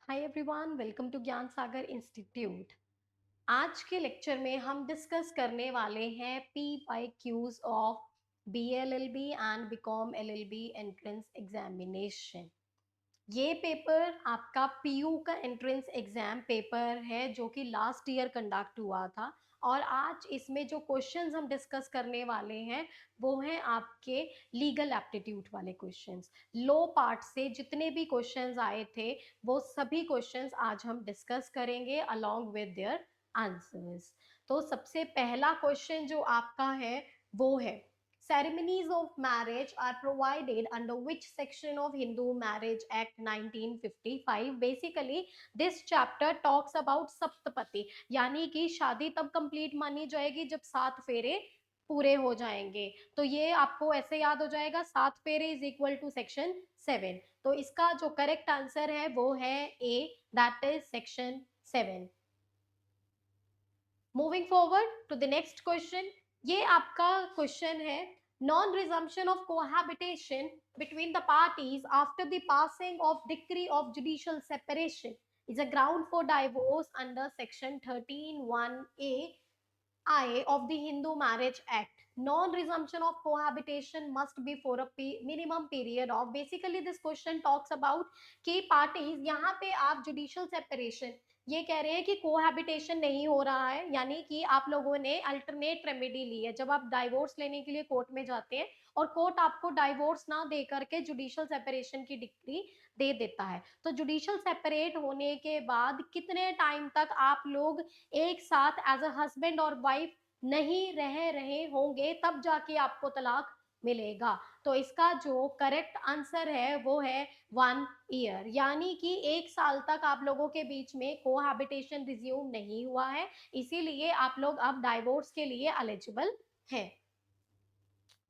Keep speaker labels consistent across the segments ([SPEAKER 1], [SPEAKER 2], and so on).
[SPEAKER 1] Hi everyone, welcome to ज्ञान सागर institute. आज के लेक्चर में हम डिस्कस करने वाले हैं P Y Qs of BLLB and BCom LLB entrance examination. ये पेपर आपका पीयू का एंट्रेंस एग्जाम पेपर है जो कि लास्ट ईयर कंडक्ट हुआ था। और आज इसमें जो क्वेश्चंस हम डिस्कस करने वाले हैं वो हैं आपके लीगल एप्टीट्यूड वाले क्वेश्चंस। लो पार्ट से जितने भी क्वेश्चंस आए थे वो सभी क्वेश्चंस आज हम डिस्कस करेंगे अलोंग विद देयर आंसर्स। तो सबसे पहला क्वेश्चन जो आपका है वो है, ceremonies of marriage are provided under which section of Hindu Marriage Act 1955? Basically this chapter talks about Saptapati, यानी कि शादी तब कंप्लीट मानी जाएगी जब 7 फेरे पूरे हो जाएंगे। तो ये आपको ऐसे याद हो जाएगा, 7 फेरे इज इक्वल टू सेक्शन 7। तो इसका जो करेक्ट आंसर है वो है A, that is section 7। Moving forward to the next question. ये आपका क्वेश्चन है, non resumption of cohabitation between the parties after the passing of decree of judicial separation is a ground for divorce under section 13(1)(a) I of the Hindu Marriage Act. Non-resumption of cohabitation must be for a minimum period of. Basically, this question talks about कि parties, यहाँ पे आप judicial separation ये कह रहे हैं कि cohabitation नहीं हो रहा है, यानी कि आप लोगों ने अल्टरनेट रेमेडी ली है। जब आप डाइवोर्स लेने के लिए कोर्ट में जाते हैं और कोर्ट आपको डाइवोर्स ना दे करके जुडिशियल सेपरेशन की डिक्री दे देता है, तो जुडिशियल सेपरेट होने के बाद कितने टाइम तक आप लोग एक साथ एज अ हस्बैंड और वाइफ नहीं रह रहे होंगे तब जाके आपको तलाक मिलेगा। तो इसका जो करेक्ट आंसर है वो है 1 ईयर, यानी कि 1 साल तक आप लोगों के बीच में कोहैबिटेशन रिज्यूम नहीं हुआ है, इसीलिए आप लोग अब डाइवोर्स के लिए एलिजिबल हैं।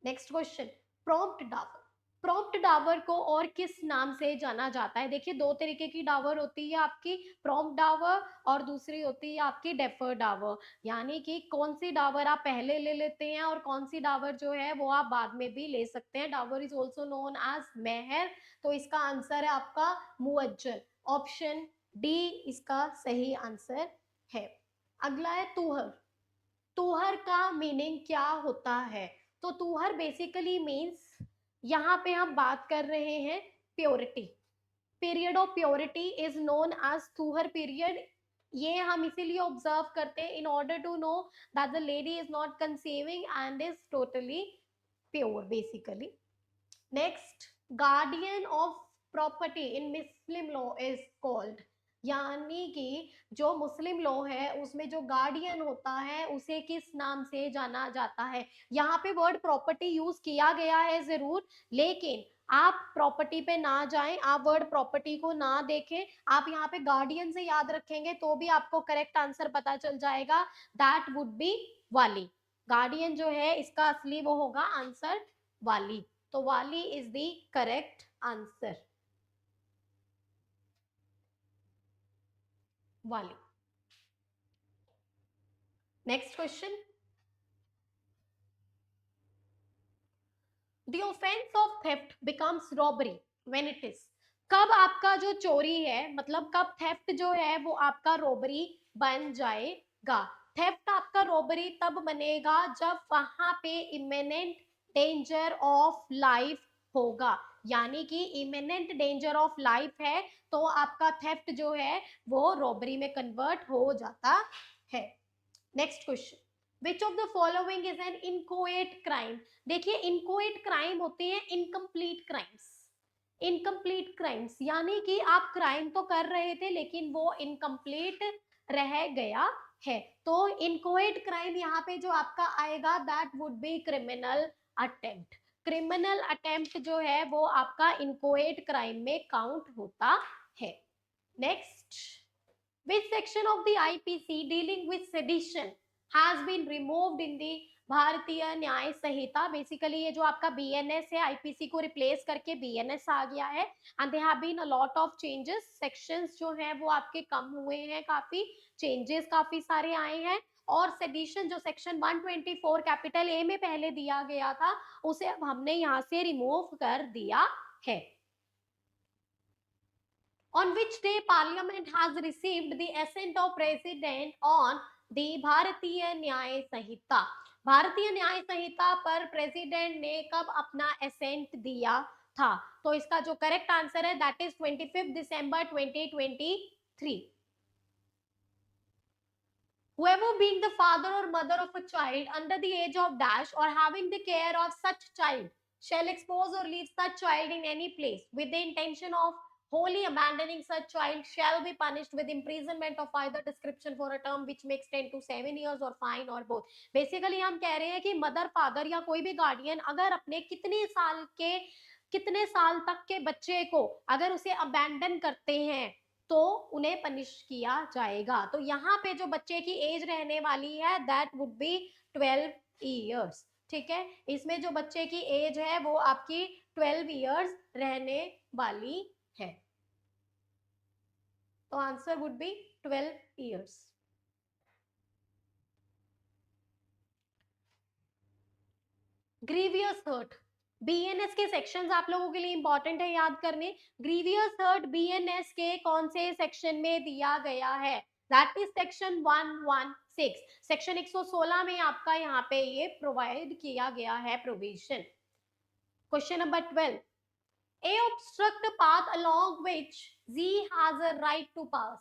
[SPEAKER 1] Next question, prompt dower. Prompt dower को और किस नाम से जाना जाता है? देखिए, दो तरीके की डावर होती है आपकी, प्रॉम्प्ट डावर और दूसरी होती है आपकी डेफर डावर। यानी कि कौन सी डावर आप पहले ले लेते हैं और कौन सी डावर जो है वो आप बाद में भी ले सकते हैं। Dawar is also known as मेहर। तो इसका आंसर है आपका मुअज्जल, ऑप्शन डी इसका सही आंसर है। अगला है तुहर। तुहर का मीनिंग क्या होता है? तो तुहर बेसिकली मीन्स, यहाँ पे हम बात कर रहे हैं purity. Period of purity is known as तुहर पीरियड। ये हम इसीलिए ऑब्जर्व करते हैं in order to know that the lady is not conceiving and is totally pure basically. Next, guardian of property in Muslim law is called, यानी कि जो मुस्लिम law है उसमें जो गार्डियन होता है उसे किस नाम से जाना जाता है? यहाँ पे वर्ड प्रॉपर्टी यूज किया गया है जरूर, लेकिन आप प्रॉपर्टी पे ना जाएं, आप वर्ड प्रॉपर्टी को ना देखें, आप यहाँ पे गार्डियन से याद रखेंगे तो भी आपको करेक्ट आंसर पता चल जाएगा, दैट वुड बी वाली। गार्डियन जो है इसका असली वो होगा आंसर वाली। तो वाली इज द करेक्ट आंसर, वाली। Next question, the offence of theft becomes robbery when it is. कब आपका जो चोरी है, मतलब कब थेफ्ट जो है वो आपका रॉबरी बन जाएगा? थेफ्ट आपका रॉबरी तब बनेगा जब वहां पे इमिनेंट डेंजर ऑफ लाइफ होगा, यानी कि इमिनेंट डेंजर ऑफ लाइफ है तो आपका थेफ्ट जो है वो रॉबरी में कन्वर्ट हो जाता है। Next question, which of the following is an inchoate crime? देखिए, इनकोएट क्राइम होते हैं इनकम्प्लीट क्राइम्स। इनकम्प्लीट क्राइम्स यानी कि आप क्राइम तो कर रहे थे लेकिन वो इनकम्प्लीट रह गया है। तो इनकोएट क्राइम यहाँ पे जो आपका आएगा that would be criminal attempt. Criminal attempt जो है वो आपका इनकोएट क्राइम में काउंट होता है। Next, which section of the IPC dealing with sedition has been removed in the भारतीय न्याय संहिता? बेसिकली ये जो आपका BNS है, IPC को रिप्लेस करके BNS आ गया है and they have been a lot of changes. Sections जो हैं वो आपके कम हुए हैं, काफी चेंजेस काफी सारे आए हैं। और सेडिशन जो सेक्शन 124 कैपिटल ए में पहले दिया गया था उसे अब हमने यहाँ से रिमूव कर दिया है। On which day Parliament has received the assent of President on the भारतीय न्याय संहिता? भारतीय न्याय संहिता पर प्रेसिडेंट ने कब अपना असेंट दिया था? तो इसका जो करेक्ट आंसर है that is 25 December 2023. Whoever being the father or mother of a child under the age of dash or having the care of such child shall expose or leave such child in any place with the intention of wholly abandoning such child shall be punished with imprisonment of either description for a term which makes 10 to 7 years or fine or both. Basically हम कह रहे हैं कि mother father या कोई भी guardian अगर अपने कितने साल तक के बच्चे को अगर उसे अबैंडन करते हैं तो उन्हें पनिश किया जाएगा. तो यहाँ पे जो बच्चे की एज रहने वाली है दैट वुड बी 12 इयर्स. ठीक है, इसमें जो बच्चे की एज है वो आपकी 12 इयर्स रहने वाली है. तो answer would be 12 years. Grievous hurt, BNS के सेक्शंस आप लोगों के लिए इंपॉर्टेंट है याद करने. ग्रीवियस हर्ट बीएनएस के कौन से सेक्शन में दिया गया है? That is section 116. सेक्शन 116 में आपका यहाँ पे ये प्रोवाइड किया गया है provision. Question number 12. A obstruct a path along which Z has a right to pass.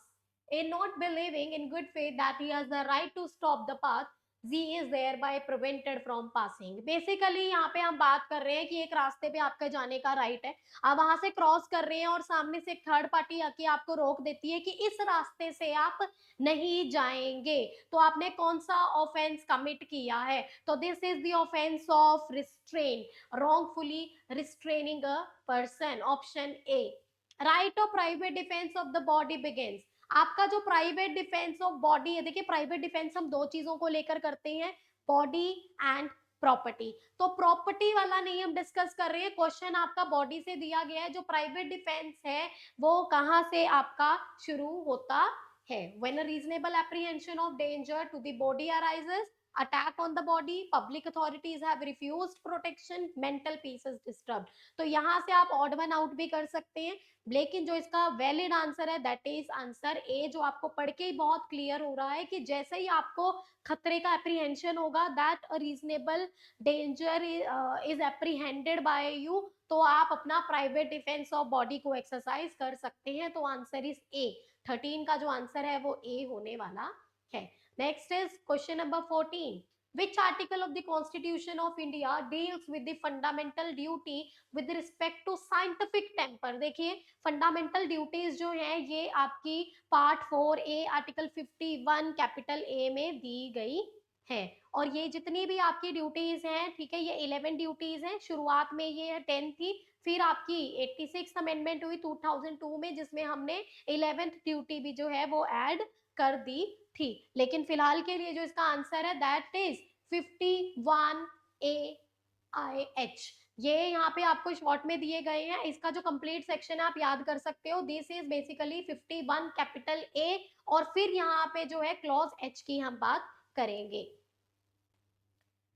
[SPEAKER 1] A not believing in good faith that he has the right to stop the path, Z is thereby prevented from passing. Basically यहाँ पे हम बात कर रहे हैं कि एक रास्ते पे आपका जाने का राइट है, आप वहां से क्रॉस कर रहे हैं और सामने से एक थर्ड पार्टी आके आपको रोक देती है कि इस रास्ते से आप नहीं जाएंगे. तो आपने कौन सा ऑफेंस कमिट किया है? तो this is the offence of restrain, wrongfully restraining a person. Option A. Right of private defence of the body begins. आपका जो प्राइवेट डिफेंस ऑफ बॉडी है, देखिए प्राइवेट डिफेंस हम दो चीजों को लेकर करते हैं, बॉडी एंड प्रॉपर्टी. तो प्रॉपर्टी वाला नहीं हम डिस्कस कर रहे हैं, क्वेश्चन आपका बॉडी से दिया गया है. जो प्राइवेट डिफेंस है वो कहां से आपका शुरू होता है? When a reasonable apprehension of danger to the body arises, attack on the body, public authorities have refused protection, mental peace is disturbed. तो यहाँ से आप odd one out भी कर सकते हैं, लेकिन जो इसका वैलिड आंसर है दैट इज आंसर ए, जो आपको पढ़ के ही बहुत क्लियर हो रहा है कि जैसे ही आपको खतरे का एप्रीहेंशन होगा that a reasonable danger is apprehended by you, तो आप अपना प्राइवेट डिफेंस ऑफ बॉडी को एक्सरसाइज कर सकते हैं. तो आंसर इज ए. 13 का जो आंसर है वो ए होने वाला है. Next is question number 14. Which article of the Constitution of India deals with the fundamental duty with respect to scientific temper? देखिए फंडामेंटल ड्यूटीज जो हैं ये आपकी part 4A article 51 capital A में दी गई है. और ये जितनी भी आपकी ड्यूटीज हैं, ठीक है, ये 11 ड्यूटीज हैं. शुरुआत में ये 10 थी, फिर आपकी 86 अमेंडमेंट हुई 2002 में जिसमें हमने 11th ड्यूटी भी जो है वो ऐड कर दी थी. लेकिन फिलहाल के लिए जो इसका आंसर है दैट इज 51AIH. ये यहाँ पे आपको शॉर्ट में दिए गए हैं, इसका जो कंप्लीट सेक्शन है आप याद कर सकते हो. This is basically 51 capital A और फिर यहाँ पे जो है क्लॉज एच की हम बात करेंगे.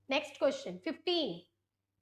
[SPEAKER 1] Next question 15.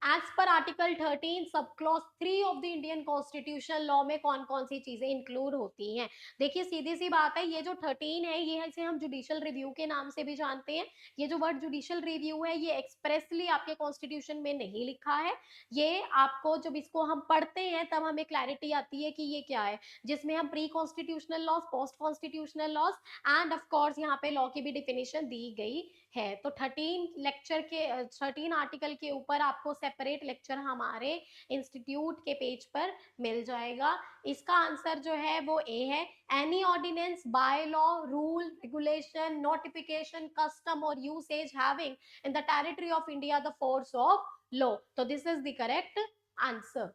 [SPEAKER 1] As per article 13 sub clause 3 of the Indian constitution law में कौन कौन सी चीजें इंक्लूड होती हैं? देखिए सीधी सी बात है, ये जो 13 है ये इसे हम जुडिशियल रिव्यू के नाम से भी जानते हैं. ये जो वर्ड जुडिशियल रिव्यू है ये एक्सप्रेसली आपके कॉन्स्टिट्यूशन में नहीं लिखा है. ये आपको जब इसको हम पढ़ते हैं तब हमें क्लैरिटी आती है कि ये क्या है, जिसमें हम pre constitutional laws, post constitutional laws and of course यहाँ पे लॉ की भी डिफिनेशन दी गई है. तो 13 लेक्चर के 13 आर्टिकल के ऊपर आपको सेपरेट लेक्चर हमारे इंस्टीट्यूट के पेज पर मिल जाएगा. इसका आंसर जो है वो ए है. Any ordinance, by law, rule, regulation, notification, custom और usage having in the territory of India the force of law. तो this is the correct answer.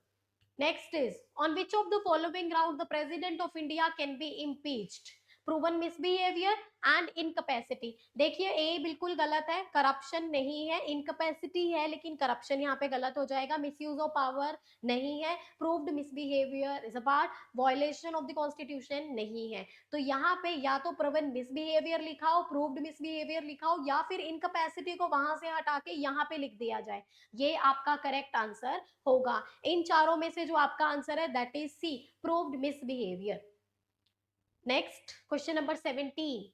[SPEAKER 1] Next is, on which of the following ground the president of India can be impeached? Proven misbehaviour and incapacity. देखिए ए बिल्कुल गलत है, corruption नहीं है. Incapacity है लेकिन corruption यहाँ पे गलत हो जाएगा. मिसयूज ऑफ पावर नहीं है. Proved misbehaviour is a part, violation of the constitution नहीं है. तो यहाँ पे या तो प्रूवन मिसबिहेवियर लिखा हो, प्रूव्ड मिसबिहेवियर लिखा हो, या फिर इनकैपेसिटी को वहां से हटा के यहाँ पे लिख दिया जाए. ये आपका करेक्ट आंसर होगा. इन चारों में से जो आपका आंसर है that is C, proved misbehaviour. Next, question number 17.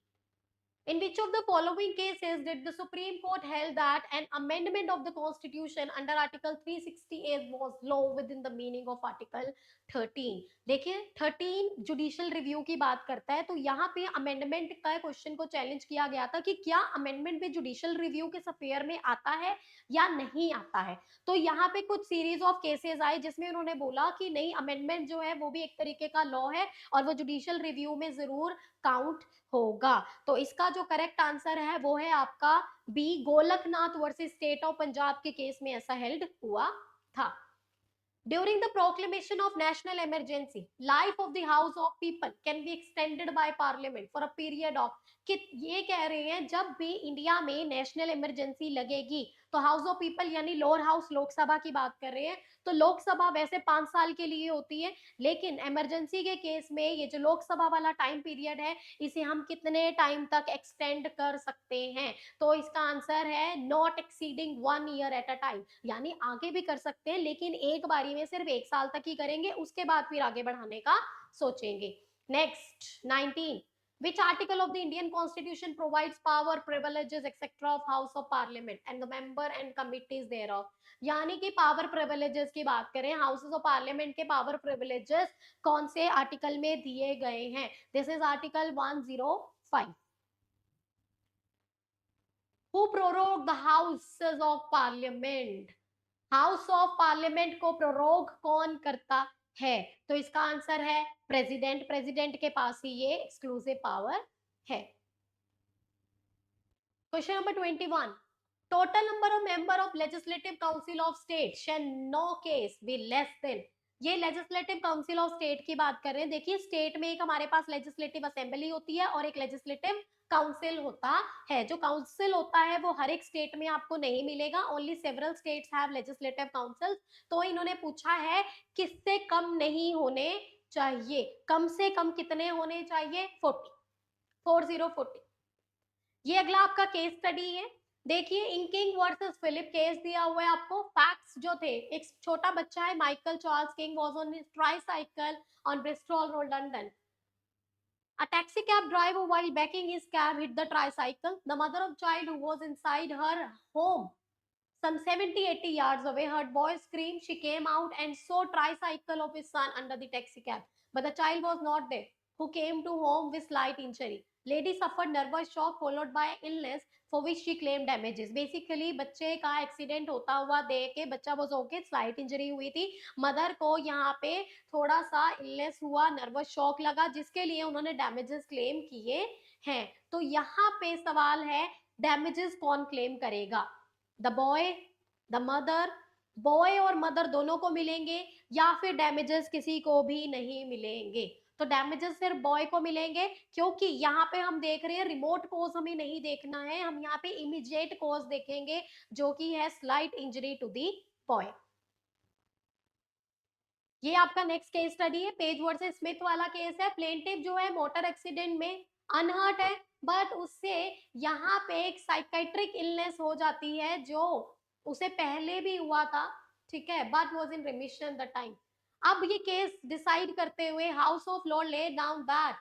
[SPEAKER 1] In which of the following cases did the Supreme Court held that an amendment of the Constitution under Article 368 was law within the meaning of Article 13? देखिए 13 judicial review की बात करता है, तो यहाँ पे amendment का question को चैलेंज किया गया था कि क्या अमेंडमेंट भी जुडिशियल रिव्यू के स्फीयर में आता है या नहीं आता है। तो यहाँ पे कुछ सीरीज ऑफ केसेस आए जिसमें उन्होंने बोला कि नहीं, अमेंडमेंट जो है वो भी एक तरीके का लॉ है और वो जुडिशियल रिव्यू में जरूर काउंट होगा। तो इसका जो करेक्ट आंसर है वो है आपका B, Golaknath versus state of Punjab के केस में ऐसा हेल्ड हुआ था। During the proclamation of national emergency, life of the House of People can be extended by Parliament for a period of, कि ये कह रहे हैं जब भी इंडिया में नेशनल इमरजेंसी लगेगी तो हाउस ऑफ पीपल यानी लोअर हाउस लोकसभा की बात कर रहे हैं, तो लोकसभा वैसे 5 साल के लिए होती है, लेकिन इमरजेंसी के केस में ये जो लोकसभा वाला टाइम पीरियड है इसे हम कितने टाइम तक एक्सटेंड कर सकते हैं। तो इसका आंसर है not exceeding 1 year at a time, यानी आगे भी कर सकते हैं लेकिन एक बारी में सिर्फ 1 साल तक ही करेंगे, उसके बाद फिर आगे बढ़ाने का सोचेंगे। Next 19. Which article of the Indian Constitution provides power, privileges, etc. of House of Parliament and the member and committees thereof? यानी कि पावर प्रिविलेजेस की बात करें, हाउसेस ऑफ पार्लियामेंट के पावर प्रिविलेजेस कौन से आर्टिकल में दिए गए हैं? This is article 105. Who prorogue the houses of parliament? House of parliament को प्रोरोग कौन करता है? तो इसका आंसर है प्रेसिडेंट। प्रेसिडेंट के पास ही ये एक्सक्लूसिव पावर है। Question number 21. Total number of member of legislative council of state shall no case be less than, ये लेजिस्लेटिव काउंसिल ऑफ स्टेट की बात कर रहे हैं। देखिए स्टेट में एक हमारे पास लेजिस्लेटिव असेंबली होती है और एक लेजिस्लेटिव काउंसिल होता है। जो काउंसिल होता है वो हर एक स्टेट में आपको नहीं मिलेगा, only several states have legislative councils. तो इन्होंने पूछा है किससे कम नहीं होने चाहिए, कम से कम कितने होने चाहिए? 40 ये अगला आपका केस स्टडी है। देखिए इंकिंग वर्सेस फिलिप केस दिया हुआ है आपको। फैक्ट्स जो थे, एक छोटा बच्चा है Michael Charles king was on his tricycle on Bristol road London. A taxi cab driver while backing his cab hit the tricycle. The mother of child who was inside her home some 70-80 yards away heard boys scream. She came out and saw tricycle of his son under the taxi cab, but the child was not there, who came to home with slight injury. Lady suffered nervous shock followed by illness for which she claimed damages. Basically बच्चे का accident होता हुआ देख के बच्चा was okay, slight injury हुई थी, mother को यहाँ पे थोड़ा सा इलनेस हुआ, नर्वस शॉक लगा, जिसके लिए उन्होंने डैमेजेस क्लेम किए हैं। तो यहाँ पे सवाल है डैमेजेस कौन क्लेम करेगा? The boy, the mother, boy और मदर दोनों को मिलेंगे या फिर डैमेजेस किसी को भी नहीं मिलेंगे? तो डैमेजेस सिर्फ बॉय को मिलेंगे, क्योंकि यहाँ पे हम देख रहे हैं रिमोट कोज हमें नहीं देखना है, हम यहाँ पे इमीडिएट कोज देखेंगे जो कि है slight injury to the boy. ये आपका नेक्स्ट केस स्टडी है, पेज वर्सेस स्मिथ वाला केस है। प्लेंटिव जो है मोटर एक्सीडेंट में अनहर्ट है, बट उससे यहाँ पे एक साइकेट्रिक इलनेस हो जाती है जो उसे पहले भी हुआ था, ठीक है, but was in remission the time. अब ये केस डिसाइड करते हुए हाउस ऑफ लॉ lay down that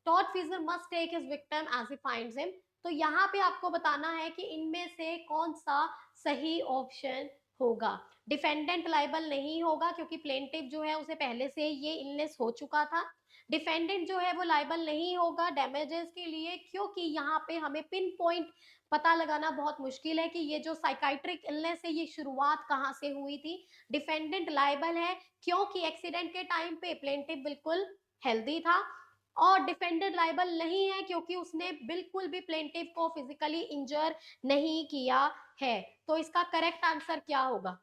[SPEAKER 1] tortfeasor must take his victim as he finds him. तो यहाँ पे आपको बताना है कि इनमें से कौन सा सही ऑप्शन होगा। डिफेंडेंट लाइबल नहीं होगा क्योंकि प्लेंटिव जो है उसे पहले से ये इलनेस हो चुका था। डिफेंडेंट जो है वो लाइबल नहीं होगा डैमेजेस के लिए, क्योंकि यहाँ पे हमें पिन पॉइंट पता लगाना बहुत मुश्किल है कि ये जो साइकाइट्रिक इलनेस है ये शुरुआत कहाँ से हुई थी। डिफेंडेंट लाइबल है क्योंकि एक्सीडेंट के टाइम पे प्लेंटिव बिल्कुल हेल्दी था, और डिफेंडेंट लाइबल नहीं है क्योंकि उसने बिल्कुल भी प्लेंटिव को फिजिकली इंजर नहीं किया है। तो इसका करेक्ट आंसर क्या होगा?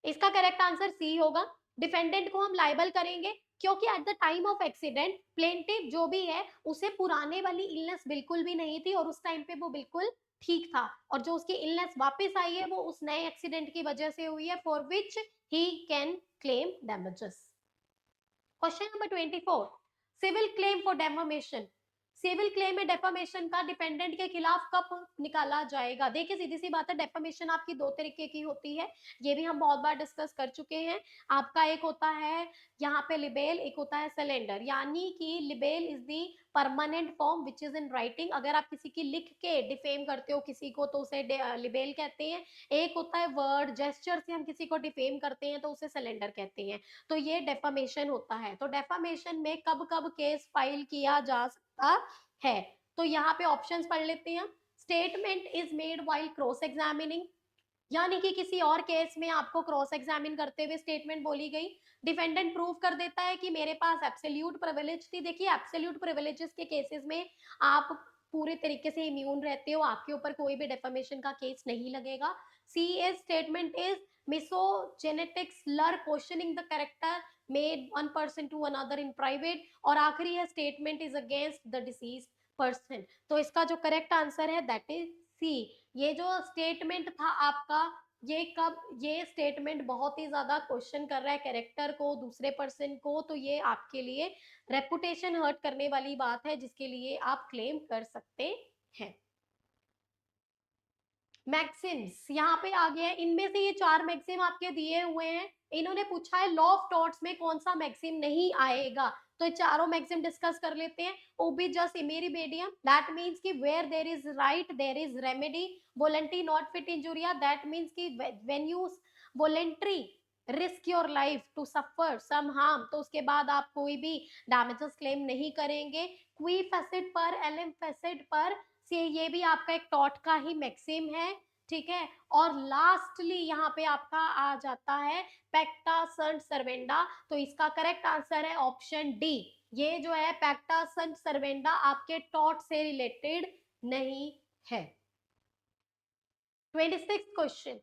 [SPEAKER 1] इसका करेक्ट आंसर सी होगा। डिफेंडेंट को हम लाइबल करेंगे क्योंकि at the time of accident plaintiff जो भी है उसे पुराने वाली इलनेस बिल्कुल भी नहीं थी और उस टाइम पे वो बिल्कुल ठीक था, और जो उसकी इलनेस वापस आई है वो उस नए एक्सीडेंट की वजह से हुई है, for which he can claim damages. Question number 24. Civil claim for defamation. Civil claim में डेफामेशन का डिपेंडेंट के खिलाफ कब निकाला जाएगा? देखिए सीधी सी बात है, डेफामेशन आपकी दो तरीके की होती है, ये भी हम बहुत बार डिस्कस कर चुके हैं। आपका एक होता है यहाँ पे लिबेल, एक होता है सिलेंडर, यानी कि libel is the permanent form which is in writing. अगर आप किसी की लिख के डिफेम करते हो किसी को तो उसे लिबेल कहते हैं। एक होता है वर्ड जेस्चर से हम किसी को डिफेम करते हैं तो उसे सिलेंडर कहते हैं। तो ये डेफामेशन होता है। तो डेफामेशन में कब कब केस फाइल किया जा सकता है? तो यहाँ पे ऑप्शंस पढ़ लेते हैं। Statement is made while cross examining, यानी कि किसी और केस में आपको क्रॉस एग्जामिन करते हुए स्टेटमेंट बोली गई। डिफेंडेंट प्रूव कर देता है कि मेरे पास एब्सोल्यूट प्रिविलेज थी। देखिए एब्सोल्यूट प्रिविलेजेस के केसेस में आप पूरे तरीके से इम्यून रहते हो, आपके ऊपर कोई भी डेफामेशन का केस नहीं लगेगा। C is statement is misogynistic slur questioning the character made one person to another in private. और आखिरी है statement is against the deceased person. तो इसका जो करेक्ट आंसर है दैट इज सी। ये जो स्टेटमेंट था आपका, ये स्टेटमेंट बहुत ही ज्यादा क्वेश्चन कर रहा है कैरेक्टर को, दूसरे पर्सन को, तो ये आपके लिए रेपुटेशन हर्ट करने वाली बात है जिसके लिए आप क्लेम कर सकते हैं। मैक्सिम्स यहाँ पे आ गया है, इनमें से ये 4 मैक्सिम आपके दिए हुए हैं। इन्होंने पूछा है लॉ ऑफ टॉर्ट्स में कौन सा मैक्सिम नहीं आएगा, तो ये चारों मैक्सिम डिस्कस कर लेते हैं। Ubi jus ibi remedium, that means कि where there is right there is remedy. Volenti non fit injuria, that means कि when you voluntarily risk your life to suffer some harm, तो उसके बाद आप कोई भी डैमेजेस क्लेम नहीं करेंगे। क्वी फैसेट पर एलएम फैसेट पर से ये भी आपका एक टॉट का ही मैक्सिम है, ठीक है। और लास्टली यहाँ पे आपका आ जाता है पैक्टा सर्ट सर्वेंडा, तो इसका करेक्ट आंसर है ऑप्शन डी। ये जो है पैक्टा सर्ट सर्वेंडा आपके टॉट से रिलेटेड नहीं है। 26th question,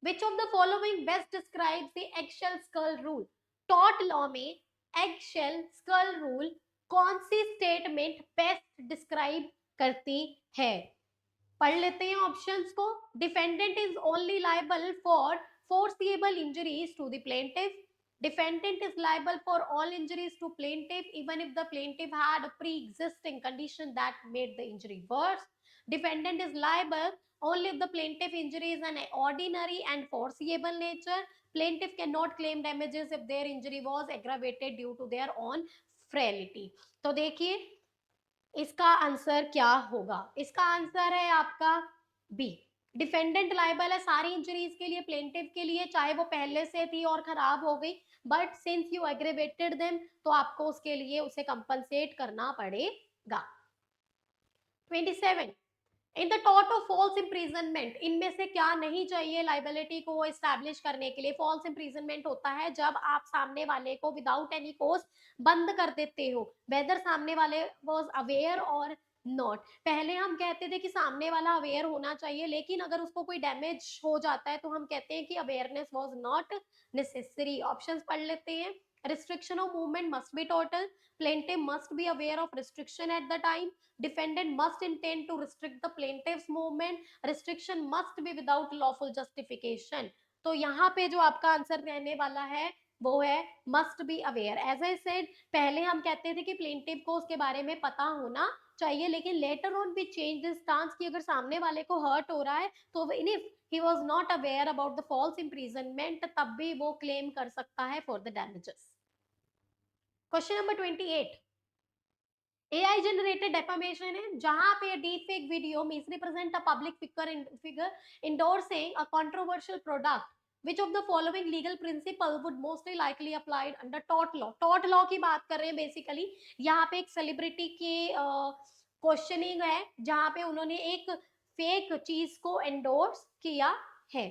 [SPEAKER 1] which of the following best describes the eggshell skull rule? टॉट लॉ में एगशेल स्कल रूल कौन सी स्टेटमेंट बेस्ट डिस्क्राइब करती है? पढ़ लेते हैं ऑप्शंस को। Defendant is only liable for foreseeable injuries to the plaintiff. Defendant is liable for all injuries to plaintiff even if the plaintiff had a pre-existing condition that made the injury worse. Defendant is liable only if the plaintiff injury is an ordinary and foreseeable nature. Plaintiff cannot claim damages if their injury was aggravated due to their own frailty. तो देखिए इसका answer क्या होगा? इसका answer है आपका B. Defendant liable है सारी इंजरीज के लिए, प्लेंटिफ के लिए, चाहे वो पहले से थी और खराब हो गई, but since you aggravated them तो आपको उसके लिए उसे कंपनसेट करना पड़ेगा। 27, इन द टॉट ऑफ फॉल्स इम्प्रीजनमेंट, इनमें से क्या नहीं चाहिए लाइबिलिटी को एस्टैब्लिश करने के लिए? फॉल्स इम्प्रीजनमेंट होता है जब आप सामने वाले को विदाउट एनी कोज बंद कर देते हो, वेदर सामने वाले वाज अवेयर और नॉट। पहले हम कहते थे कि सामने वाला अवेयर होना चाहिए, लेकिन अगर उसको कोई डैमेज हो जाता है तो हम कहते हैं कि awareness was not necessary. Options पढ़ लेते हैं। Restriction of movement must be total, plaintiff must be aware of restriction at the time, defendant must intend to restrict the plaintiff's movement, restriction must be without lawful justification। तो यहाँ पे जो आपका answer रहने वाला है वो है must be aware। As I said पहले हम कहते थे कि प्लेंटिव को उसके बारे में पता होना चाहिए, लेकिन later on we change this stance कि अगर सामने वाले को हर्ट हो रहा है तो if he was not aware about the false imprisonment तब भी वो क्लेम कर सकता है for the damages. Question number 28, AI generated defamation है जहां पे deep fake video misrepresent a public figure endorsing a controversial product, which of the following legal principle would mostly likely applied under tort law? tort law की बात कर रहे हैं basically. यहाँ पे एक सेलिब्रिटी की क्वेश्चनिंग है जहां पे उन्होंने एक फेक चीज को एंडोर्स किया है।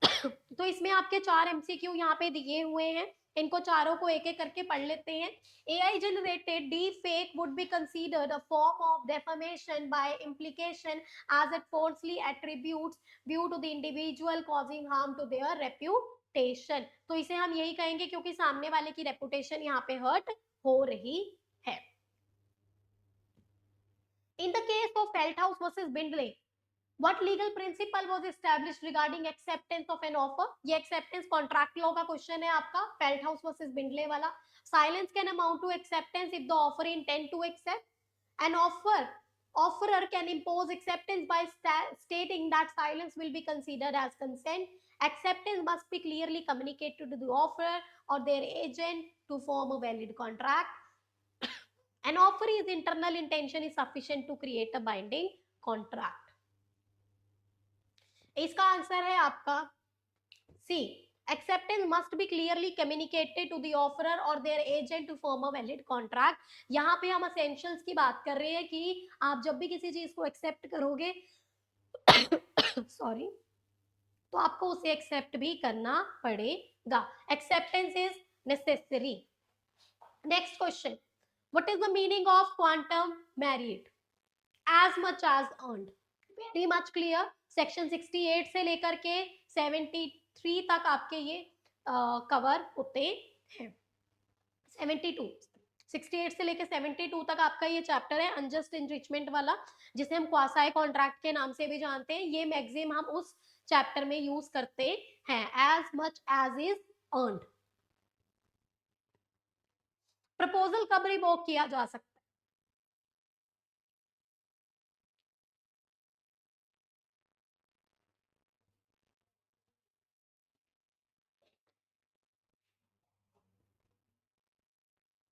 [SPEAKER 1] तो इसमें आपके 4 MCQ यहाँ पे दिए हुए हैं, इनको चारों को एक एक करके पढ़ लेते हैं। AI generated deep fake would be considered a form of defamation by implication as it falsely attributes view to the individual causing harm to their reputation। तो इसे हम यही कहेंगे क्योंकि सामने वाले की रेपुटेशन यहाँ पे हर्ट हो रही है। In the case of Feldhaus versus Bindley, what legal principle was established regarding acceptance of an offer? ये acceptance contract law का क्वेश्चन है आपका, Feldhaus versus Bindley वाला। Silence can amount to acceptance if the offeree intend to accept, An offerer can impose acceptance by stating that silence will be considered as consent. Acceptance must be clearly communicated to the offerer or their agent to form a valid contract. An offeree's internal intention is sufficient to create a binding contract. इसका answer है आपका सी. Acceptance must be clearly communicated to the offerer or their agent to form a valid contract. यहाँ पे हम essentials की बात कर रहे हैं कि आप जब भी किसी चीज को एक्सेप्ट करोगे सॉरी तो आपको उसे एक्सेप्ट भी करना पड़ेगा. Acceptance is necessary. Next question. What is the meaning of quantum meruit? As much as earned. Very much clear. Section 68 से लेकर के 73 तक आपके ये कवर होते हैं. 72 68 से लेकर 72 तक आपका ये चैप्टर है अनजस्ट इनरिचमेंट वाला, जिसे हम क्वासाई कॉन्ट्रैक्ट के नाम से भी जानते हैं. ये मैक्सिमम हम उस चैप्टर में यूज करते हैं. As much as is earned. Proposal कब रिवोक किया जा सकता है?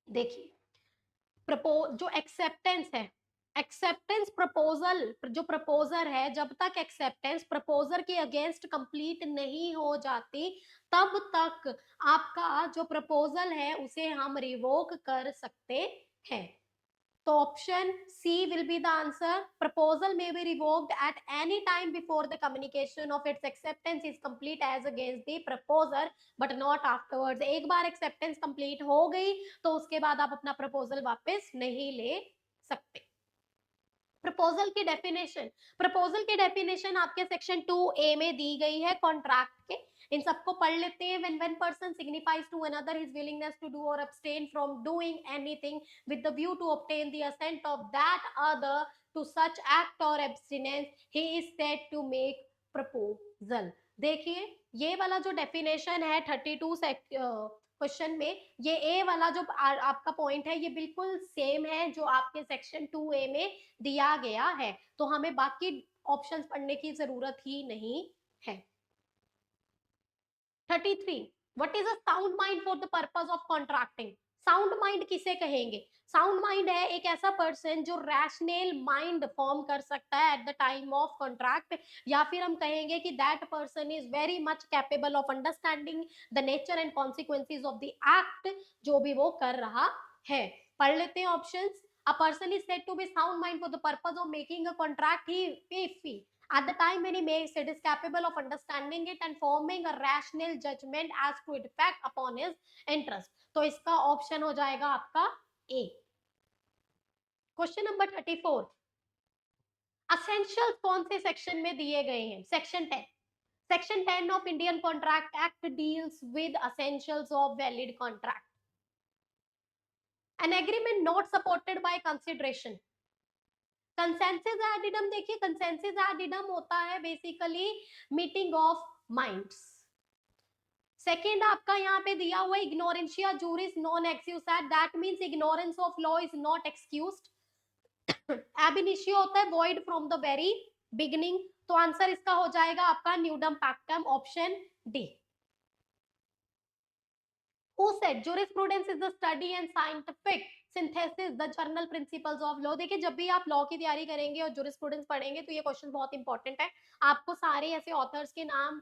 [SPEAKER 1] देखिए जो एक्सेप्टेंस है, एक्सेप्टेंस प्रपोजल, जो प्रपोजर है, जब तक एक्सेप्टेंस प्रपोजर के अगेंस्ट कंप्लीट नहीं हो जाती तब तक आपका जो प्रपोजल है उसे हम रिवोक कर सकते हैं. तो option C will be the answer. Proposal may be revoked at any time before the communication of its acceptance is complete as against the proposer but not afterwards. एक बार एक्सेप्टेंस कंप्लीट हो गई तो उसके बाद आप अपना प्रपोजल वापस नहीं ले सकते. प्रपोजल की डेफिनेशन, प्रपोजल की डेफिनेशन आपके सेक्शन 2A में दी गई है कॉन्ट्रैक्ट के. इन सबको पढ़ लेते हैं. when one person signifies to another his willingness to do or abstain from doing anything with the view to obtain the assent of that other to such act or abstinence he is said to make proposal. देखिए ये वाला जो definition है 32 question में, ये ए वाला जो आपका पॉइंट है ये बिल्कुल सेम है जो आपके सेक्शन 2A में दिया गया है. तो हमें बाकी ऑप्शंस पढ़ने की जरूरत ही नहीं है. 33. What is a sound mind for the purpose of contracting? Sound mind किसे कहेंगे? साउंड माइंड है एक ऐसा पर्सन जो रैशनल माइंड फॉर्म कर सकता है at the time of contract, या फिर हम कहेंगे कि that person is very much capable of understanding the nature and consequences of the act जो भी वो कर रहा है. पढ़ लेते हैं options. A person is said to be sound mind for the purpose of making a contract if he at the time when he makes it is capable of understanding it and forming a rational judgment as to its effect upon his interest. तो इसका option हो जाएगा आपका ए. Question number 34. Essentials कौन से section में दिए गए हैं? Section 10. Section 10 of Indian contract act deals with essentials of valid contract. An agreement not supported by consideration. Consensus ad idem. देखिए कंसेंसस एडिडम होता है basically meeting of minds. Second आपका यहाँ पे दिया हुआ ignorantia juris non excusat. That means ignorance of law is not excused. Ab initio होता है void from the very beginning. तो आंसर इसका हो जाएगा आपका nudum पैक्टम option D. Who said jurisprudence is the study and scientific synthesis the journal principles of law? देखिए जब भी आप लॉ की तैयारी करेंगे और jurisprudence पढ़ेंगे तो ये क्वेश्चन बहुत इंपॉर्टेंट है. आपको सारे ऐसे ऑथर्स के नाम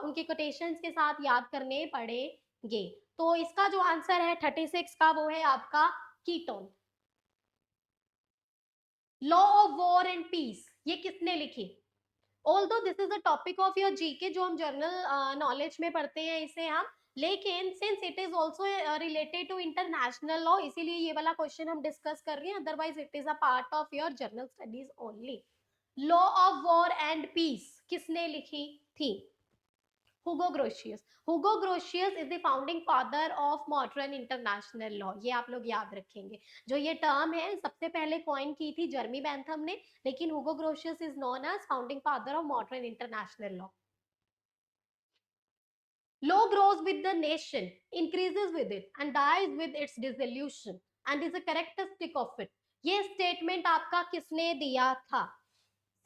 [SPEAKER 1] उनके कोटेशंस के साथ याद करने पड़ेंगे. तो इसका जो आंसर है 36 का वो है आपका कीटोन. Law of war and peace ये किसने लिखी? Although this is a topic of your GK जो हम जनरल नॉलेज में पढ़ते हैं इसे हम, लेकिन since it is also related to international law इसीलिए ये वाला क्वेश्चन हम डिस्कस कर रहे हैं. Otherwise it is a part of your general studies only. Law of war and peace किसने लिखी थी? Hugo Grotius. Hugo Grotius is the founding father of modern international law. ये आप लोग याद रखेंगे. जो ये टर्म है सबसे पहले कॉइन की थी जर्मी बेंथम ने, लेकिन Hugo Grotius is known as founding father of modern international law. Law grows with the nation, increases with it, and dies with its dissolution, and is a characteristic of it. ये statement आपका किसने दिया था?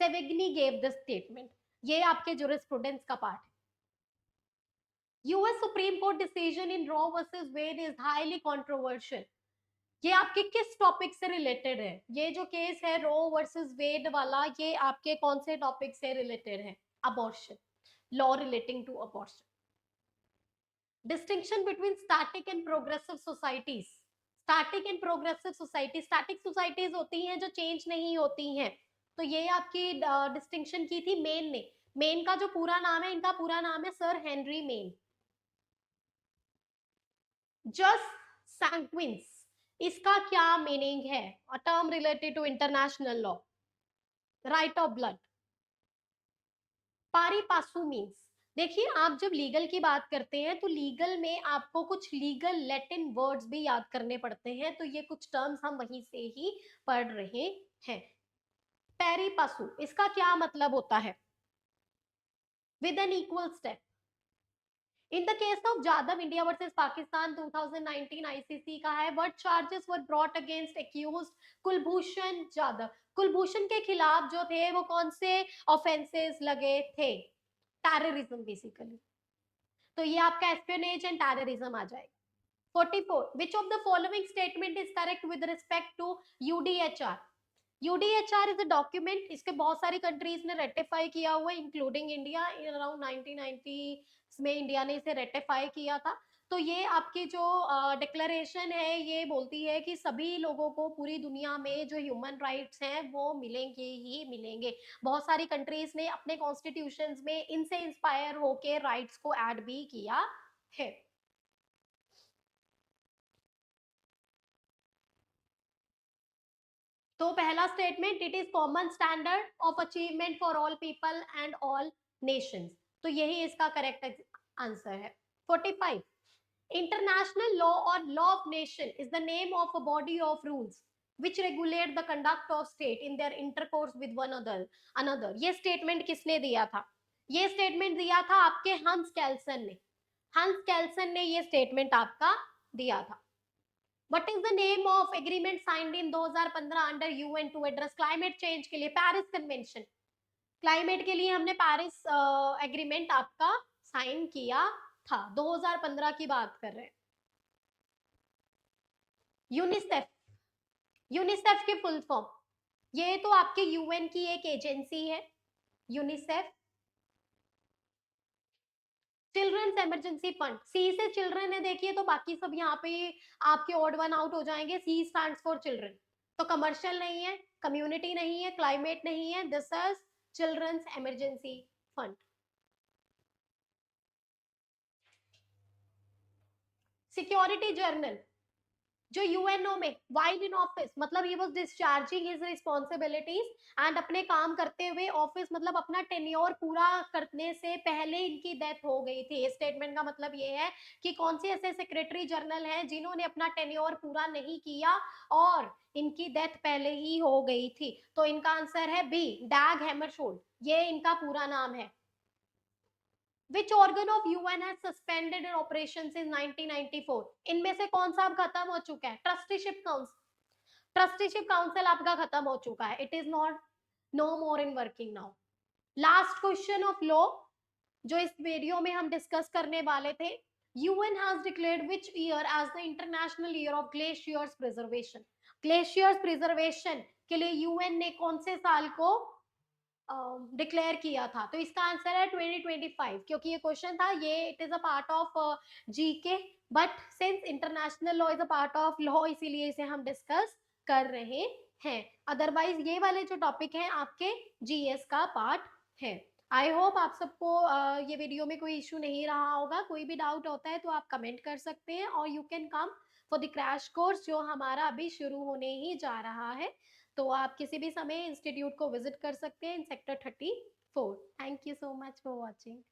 [SPEAKER 1] Savigny gave this statement. ये आपके jurisprudence का part है। US Supreme Court decision in Roe versus Wade is highly controversial. ये आपके किस टॉपिक से रिलेटेड है? ये जो केस है रो वर्सेस वेड वाला, ये आपके कौन से टॉपिक से रिलेटेड है? Abortion, law relating to abortion. Distinction between static and progressive societies. Static and progressive society, static societies होती हैं जो चेंज नहीं होती हैं, तो ये आपकी डिस्टिंक्शन की थी मेन ने। मेन का जो पूरा नाम है, इनका पूरा नाम है sir Henry Maine. Jus sanguinis, इसका क्या मीनिंग है? A term related to international law, right of blood. Pari passu means, देखिए आप जब लीगल की बात करते हैं तो लीगल में आपको कुछ लीगल लैटिन वर्ड्स भी याद करने पड़ते हैं, तो ये कुछ टर्म्स हम वहीं से ही पढ़ रहे हैं। पैरी पासु, इसका क्या मतलब होता है? With an equal step. In the case of Jadhav India versus Pakistan 2019 ICC का है, what charges were brought against accused Kulbhushan Jadhav. Kulbhushan के खिलाफ जो थे वो कौन से ऑफेंसेस लगे थे? Terrorism basically. तो ये आपका एस्पियोनेज एंड टेररिज्म आ जाएगा। 44, which of the following statement is correct with respect to UDHR? UDHR is a document, इसके बहुत सारी कंट्रीज ने रेटिफाई किया हुआ है इंक्लूडिंग इंडिया। इन अराउंड 1990 में इंडिया ने इसे रेटिफाई किया था। तो ये आपकी जो डिक्लेरेशन है ये बोलती है कि सभी लोगों को पूरी दुनिया में जो ह्यूमन राइट्स हैं वो मिलेंगे ही मिलेंगे। बहुत सारी कंट्रीज ने अपने कॉन्स्टिट्यूशंस में इनसे इंस्पायर होके राइट्स को ऐड भी किया है। तो पहला statement, it is common standard of achievement for all people and all Nations, तो यही इसका करेक्ट आंसर है। 45, इंटरनेशनल लॉ और law of nation is the name of a body of rules which regulate the conduct of state in their intercourse with one another। ये statement किसने दिया था? ये स्टेटमेंट दिया था आपके हंस कैल्सन ने। हंस कैल्सन ने ये स्टेटमेंट आपका दिया था। What is the name of agreement signed in 2015 under UN to address climate change के लिए? Paris convention. क्लाइमेट के लिए हमने पेरिस एग्रीमेंट आपका साइन किया था, 2015 की बात कर रहे हैं। यूनिसेफ, यूनिसेफ की फुल फॉर्म, ये तो आपके यूएन की एक एजेंसी है यूनिसेफ। चिल्ड्रंस इमरजेंसी फंड, सी से चिल्ड्रन है देखिए, तो बाकी सब यहाँ पे आपके ऑड वन आउट हो जाएंगे। सी स्टैंड्स फॉर चिल्ड्रन, तो कमर्शियल नहीं है, कम्युनिटी नहीं है, क्लाइमेट नहीं है, this is children's emergency fund. Secretary general, जो यूएनओ में वाइल इन ऑफिस, मतलब he was discharging his responsibilities and अपने काम करते हुए ऑफिस, मतलब अपना टेन्योर पूरा करने से पहले इनकी डेथ हो गई थी। स्टेटमेंट का मतलब ये है कि कौन से ऐसे सेक्रेटरी जनरल हैं जिन्होंने अपना टेन्योर पूरा नहीं किया और इनकी डेथ पहले ही हो गई थी। तो इनका आंसर है बी, डैग हैमरशोल्ड, ये इनका पूरा नाम है। Which organ of UN has suspended in operation since 1994? इनमें से कौन सा अब खत्म हो चुका है? Trusteeship council. ट्रस्टीशिप काउंसिल आपका खत्म हो चुका है, it is not know more in working now. Last question of law जो इस वीडियो में हम डिस्कस करने वाले थे, UN has declared which year as the International Year of Glaciers Preservation? Glaciers preservation के लिए यूएन ने कौन से साल को डिक्लेयर किया था? तो इसका आंसर है 2025, क्योंकि ये क्वेश्चन था, ये it is a part of GK, but since international law is a part of law, इसीलिए इसे हम डिस्कस कर रहे हैं। अदरवाइज ये वाले जो टॉपिक हैं आपके जीएस का पार्ट है। आई होप आप सबको ये वीडियो में कोई इशू नहीं रहा होगा। कोई भी डाउट होता है तो आप कमेंट कर सकते हैं, और you can come for the crash course जो हमारा अभी शुरू होने ही जा रहा है। तो आप किसी भी समय इंस्टीट्यूट को विजिट कर सकते हैं in sector 34। Thank you so much for watching.